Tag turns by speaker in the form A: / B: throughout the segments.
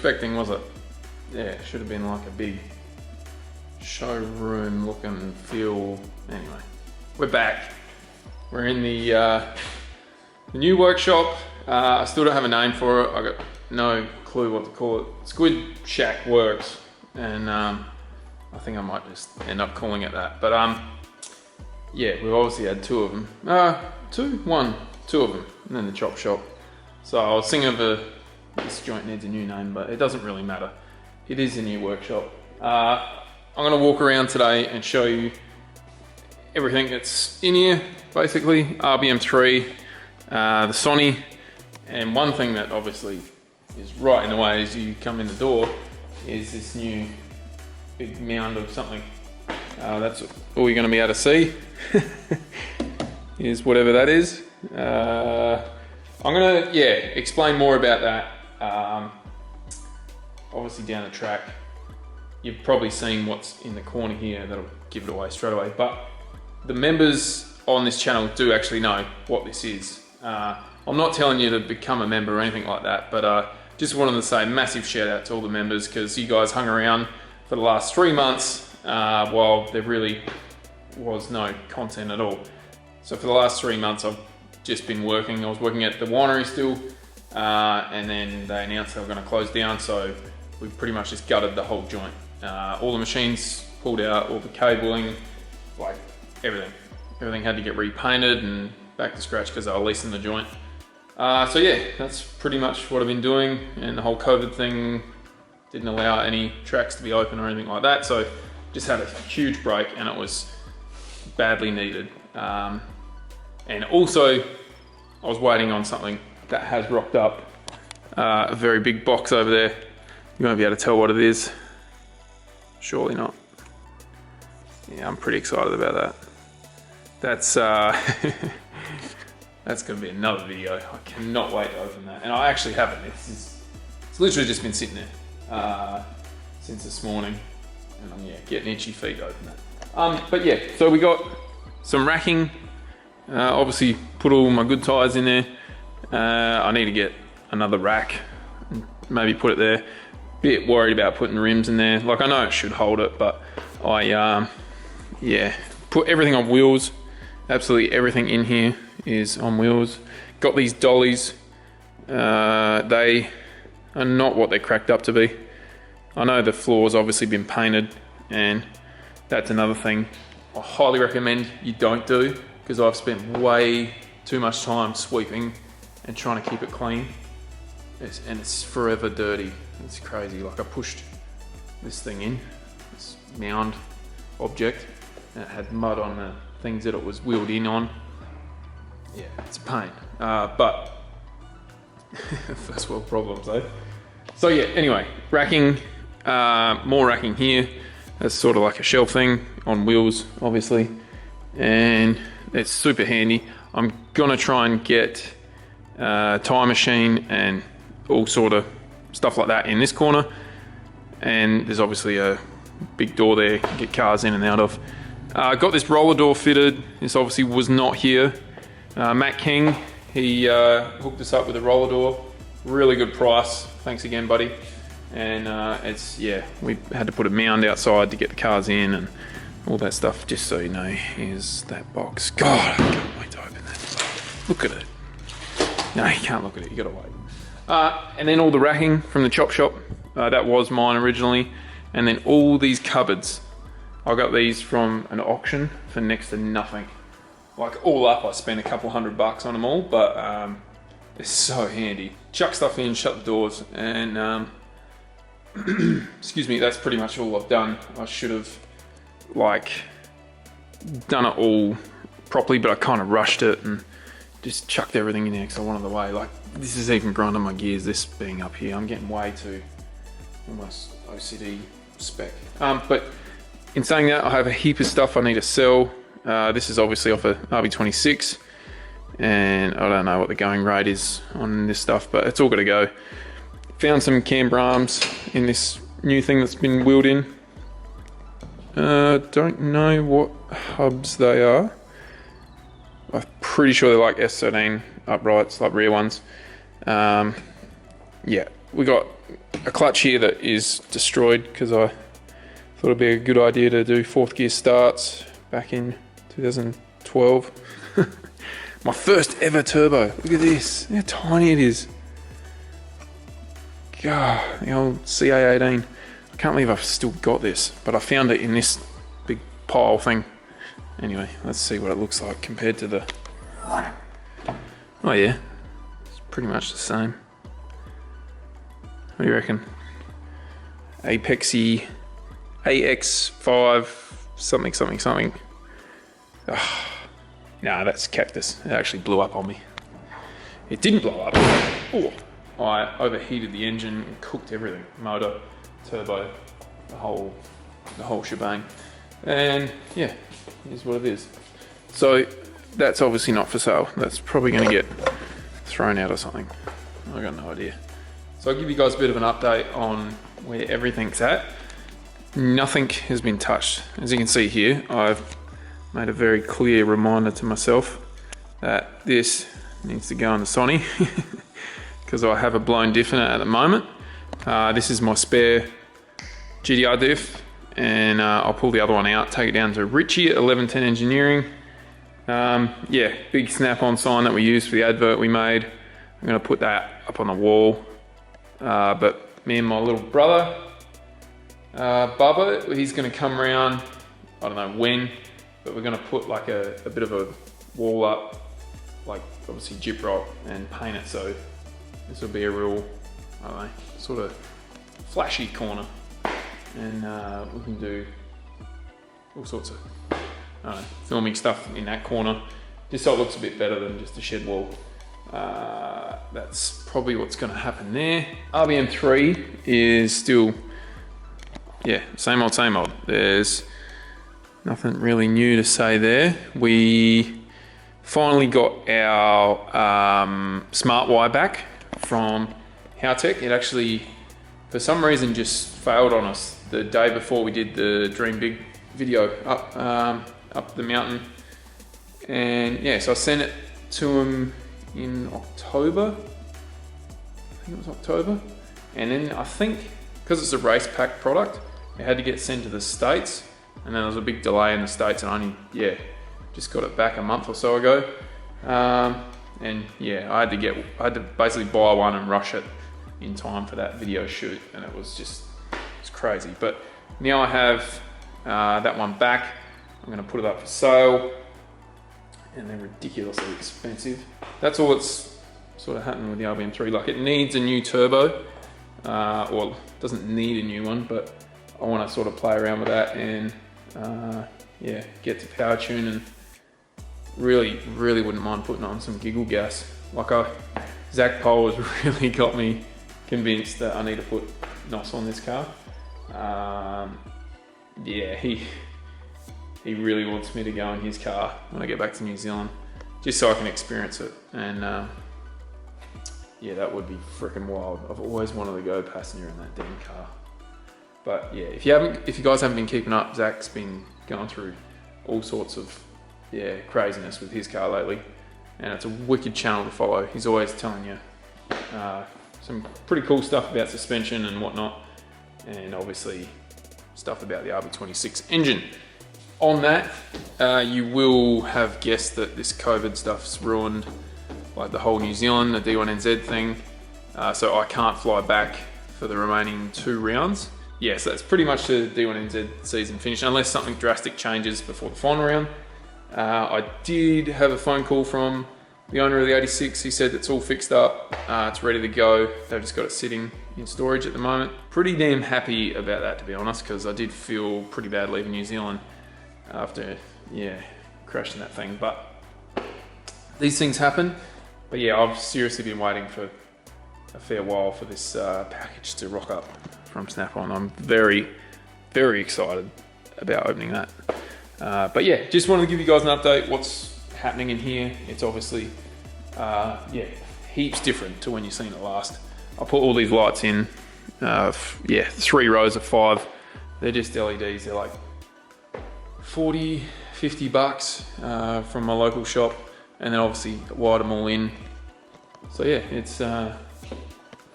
A: expecting, was it? Yeah, it should have been like a big showroom looking feel. Anyway, we're back. We're in the new workshop. I still don't have a name for it. I got no clue what to call it. Squid Shack Works, and I think I might just end up calling it that. But yeah, we've obviously had two of them. Two of them, and then the chop shop. So I was thinking of this joint needs a new name, but it doesn't really matter. It is a new workshop. I'm gonna walk around today and show you everything that's in here, basically. RBM3, the Sony, and one thing that obviously is right in the way as you come in the door is this new big mound of something. That's all you're gonna be able to see. Is whatever that is. I'm gonna, explain more about that. Obviously down the track, you've probably seen what's in the corner here. That'll give it away straight away. But the members on this channel do actually know what this is. I'm not telling you to become a member or anything like that, but just wanted to say a massive shout out to all the members, because you guys hung around for the last 3 months while there really was no content at all. So for the last 3 months, I've just been working. I was working at the winery still, and then they announced they were going to close down, so we pretty much just gutted the whole joint. All the machines pulled out, all the cabling, like everything. Everything had to get repainted and back to scratch because they were leasing the joint. So yeah, that's pretty much what I've been doing, and the whole COVID thing didn't allow any tracks to be open or anything like that, so just had a huge break, and it was badly needed. And also, I was waiting on something that has rocked up. A very big box over there. You won't be able to tell what it is. Surely not. Yeah, I'm pretty excited about that. That's that's going to be another video. I cannot wait to open that. And I actually haven't. It's literally just been sitting there since this morning. And I'm getting itchy feet to open that. But yeah, so we got some racking. Obviously put all my good tires in there. I need to get another rack and maybe put it there. Bit worried about putting rims in there. Like, I know it should hold it, but I put everything on wheels. Absolutely everything in here is on wheels. Got these dollies. They are not what they're cracked up to be. I know the floor's obviously been painted, and that's another thing I highly recommend you don't do, because I've spent way too much time sweeping and trying to keep it clean. And it's forever dirty. It's crazy. Like, I pushed this thing in, this mound object, and it had mud on the things that it was wheeled in on. Yeah, it's a pain. But first world problems, eh? So yeah, anyway, racking, more racking here. That's sort of like a shelf thing on wheels, obviously. And it's super handy. I'm gonna try and get a tire machine and all sort of stuff like that in this corner. And there's obviously a big door there you can get cars in and out of. Got this roller door fitted. This obviously was not here. Matt King, he hooked us up with a roller door. Really good price. Thanks again, buddy. And we had to put a mound outside to get the cars in and all that stuff. Just so you know, here's that box. God, I can't wait to open that. Look at it. No, you can't look at it, you gotta wait. And then all the racking from the chop shop. That was mine originally. And then all these cupboards. I got these from an auction for next to nothing. Like, all up, I spent a couple $100 on them all, but it's so handy. Chuck stuff in, shut the doors, and excuse me, that's pretty much all I've done. I should have done it all properly, but I kind of rushed it and just chucked everything in there because I wanted the way. Like, this is even grinding my gears, this being up here. I'm getting way too almost OCD spec. But in saying that, I have a heap of stuff I need to sell. This is obviously off a RB26, and I don't know what the going rate is on this stuff, but it's all got to go. Found some camber arms in this new thing that's been wheeled in. Don't know what hubs they are. I'm pretty sure they're like S13 uprights, like rear ones. Yeah, we got a clutch here that is destroyed because I thought it'd be a good idea to do 4th gear starts back in 2012. My first ever turbo. Look at this, how tiny it is. God, the old CA18. I can't believe I've still got this, but I found it in this big pile thing. Anyway, let's see what it looks like compared to the... Oh yeah, it's pretty much the same. What do you reckon? Apexy AX5 something. Oh, nah, that's cactus. It actually blew up on me. It didn't blow up. Oh, I overheated the engine and cooked everything. Motor, turbo, the whole shebang. And yeah, here's what it is. So that's obviously not for sale. That's probably going to get thrown out or something. I got no idea. So I'll give you guys a bit of an update on where everything's at. Nothing has been touched. As you can see here, I've made a very clear reminder to myself that this needs to go on the Sonny because I have a blown diff in it at the moment. This is my spare GTR diff, and I'll pull the other one out, take it down to Richie at 1110 Engineering. Yeah, big snap-on sign that we used for the advert we made. I'm going to put that up on the wall. But me and my little brother, Bubba, he's going to come around, I don't know when, but we're going to put like a bit of a wall up, like obviously gyprock, and paint it so this will be a real, I don't know, sort of flashy corner. And we can do all sorts of filming stuff in that corner, just so it looks a bit better than just a shed wall. That's probably what's going to happen there. RBM3 is still, yeah, same old. There's nothing really new to say there. We finally got our smart wire back from Howtech. It actually, for some reason, just failed on us the day before we did the Dream Big video up the mountain. And yeah, so I sent it to him in October. I think it was October. And then I think, because it's a race pack product, it had to get sent to the States. And then there was a big delay in the States, and I only, just got it back a month or so ago. And yeah, I had to basically buy one and rush it in time for that video shoot, and it's crazy. But now I have that one back. I'm going to put it up for sale, and they're ridiculously expensive. That's all that's sort of happening with the RBM3. Like, it needs a new turbo, well, it doesn't need a new one, but I want to sort of play around with that and yeah, get to power tune, and really wouldn't mind putting on some giggle gas. Like, Zach Pole has really got me convinced that I need to put NOS on this car. Yeah, he really wants me to go in his car when I get back to New Zealand, just so I can experience it. And yeah, that would be freaking wild. I've always wanted to go passenger in that damn car. But yeah, if you guys haven't been keeping up, Zach's been going through all sorts of craziness with his car lately, and it's a wicked channel to follow. He's always telling you some pretty cool stuff about suspension and whatnot, and obviously stuff about the RB26 engine. On that, you will have guessed that this COVID stuff's ruined like the whole New Zealand, the D1NZ thing, so I can't fly back for the remaining 2 rounds. Yeah, so that's pretty much the D1NZ season finished, unless something drastic changes before the final round. I did have a phone call from the owner of the 86. He said it's all fixed up, it's ready to go. They've just got it sitting in storage at the moment. Pretty damn happy about that, to be honest, because I did feel pretty bad leaving New Zealand after, crashing that thing. But these things happen. But yeah, I've seriously been waiting for a fair while for this package to rock up from Snap-on. I'm very excited about opening that. But yeah, just wanted to give you guys an update what's happening in here. It's obviously heaps different to when you've seen it last. I put all these lights in, 3 rows of 5. They're just LEDs. They're like 40, 50 bucks from my local shop, and then obviously wired them all in. So yeah, it's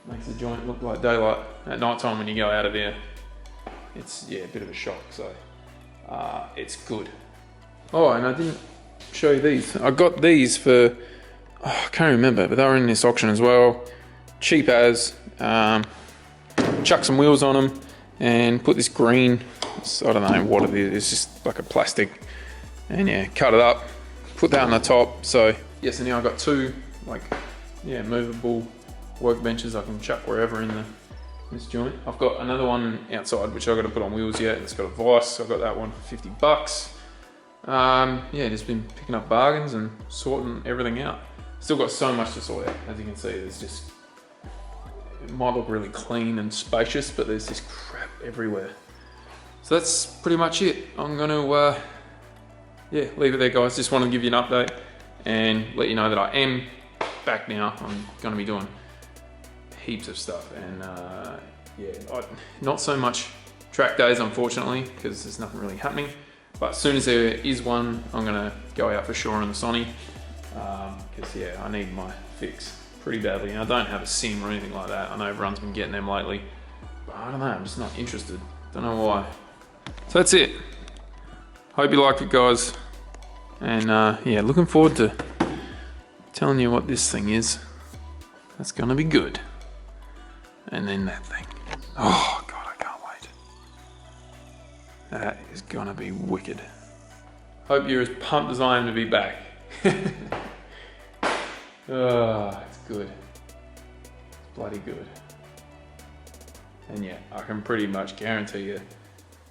A: Makes the joint look like daylight. At night time when you go out of there, it's, yeah, a bit of a shock, so it's good. Oh, and I didn't show you these. I got these for, I can't remember, but they were in this auction as well. Cheap as, chuck some wheels on them and put this green, I don't know what it is, it's just like a plastic, and yeah, cut it up, put that on the top. So yes, and now I've got two, like, yeah, movable workbenches I can chuck wherever in this joint. I've got another one outside which I've got to put on wheels yet, and it's got a vise. I've got that one for $50. Yeah, just been picking up bargains and sorting everything out. Still got so much to sort out. As you can see, there's just, it might look really clean and spacious, but there's this crap everywhere. So that's pretty much it. I'm gonna yeah, leave it there, guys. Just want to give you an update and let you know that I am back now. I'm gonna be doing heaps of stuff, and yeah, not so much track days, unfortunately, because there's nothing really happening. But as soon as there is one, I'm gonna go out for sure on the Sonny, because yeah, I need my fix pretty badly. And I don't have a sim or anything like that. I know everyone's been getting them lately, but I don't know, I'm just not interested. Don't know why. So that's it. Hope you liked it, guys. And yeah, looking forward to telling you what this thing is. That's gonna be good. And then that thing. Oh God, I can't wait. That is gonna be wicked. Hope you're as pumped as I am to be back. Oh, it's good. It's bloody good. And yeah, I can pretty much guarantee you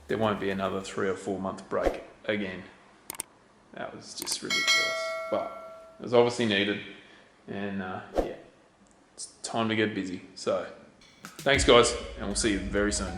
A: there won't be another 3 or 4 month break again. That was just ridiculous. But it was obviously needed. And yeah, it's time to get busy. So thanks, guys, and we'll see you very soon.